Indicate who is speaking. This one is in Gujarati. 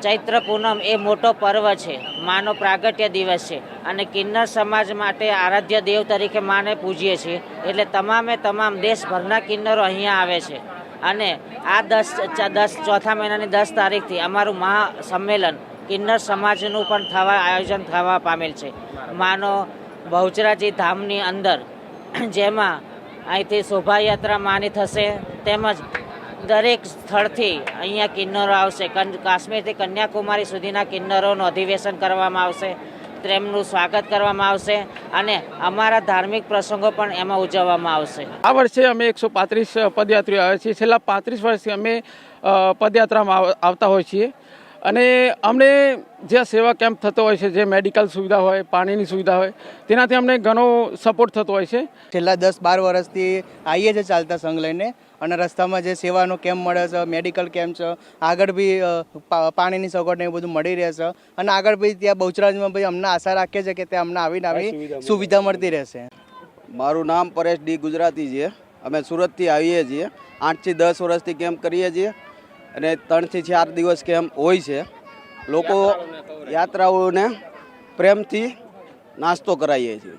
Speaker 1: ચૈત્ર પૂનમ એ મોટો પર્વ છે, માનો પ્રાગટ્ય દિવસ છે અને કિન્નર સમાજ માટે આરાધ્ય દેવ તરીકે માને પૂજીએ છીએ. એટલે તમામ દેશભરના કિન્નરો અહીંયા આવે છે અને આ 10 ચોથા મહિનાની 10 તારીખથી અમારું મહાસંમેલન કિન્નર સમાજનું પણ આયોજન થવા પામેલ છે માનો બહુચરાજી ધામની અંદર, જેમાં અહીંથી શોભાયાત્રા માની થશે તેમજ દરેક સ્થળથી અહીંયા કિન્નરો આવશે. કાશ્મીરથી કન્યાકુમારી સુધીના કિન્નરોનું અધિવેશન કરવામાં આવશે, તેમનું સ્વાગત કરવામાં આવશે અને અમારા ધાર્મિક પ્રસંગો પણ એમાં ઉજવવામાં આવશે.
Speaker 2: આ વર્ષે અમે 135 પદયાત્રીઓ આવ્યા છીએ. છેલ્લા 35 વર્ષથી અમે પદયાત્રામાં આવતા હોઈએ છીએ અને અમને જે સેવા કેમ્પ થતો હોય છે, જે મેડિકલ સુવિધા હોય, પાણીની સુવિધા હોય, તેનાથી અમને ઘણો સપોર્ટ થતો હોય છે.
Speaker 3: છેલ્લા 10-12 વર્ષથી આવીએ છીએ ચાલતા સંઘ લઈને અને રસ્તામાં જે સેવાનો કેમ્પ મળે છે, મેડિકલ કેમ્પ છે, આગળ બી પાણીની સગવડ ને એ બધું મળી રહે છે અને આગળ બી ત્યાં બહુચરાજીમાં ભાઈ અમને આશા રાખીએ છીએ કે ત્યાં અમને આવી સુવિધા મળતી રહેશે.
Speaker 4: મારું નામ પરેશ ડી ગુજરાતી છે. અમે સુરતથી આવીએ છીએ. 8 થી 10 વર્ષથી કેમ્પ કરીએ છીએ અને 3 થી 4 દિવસ કેમ્પ હોય છે. લોકો યાત્રાઓને પ્રેમથી નાસ્તો કરાવીએ છીએ.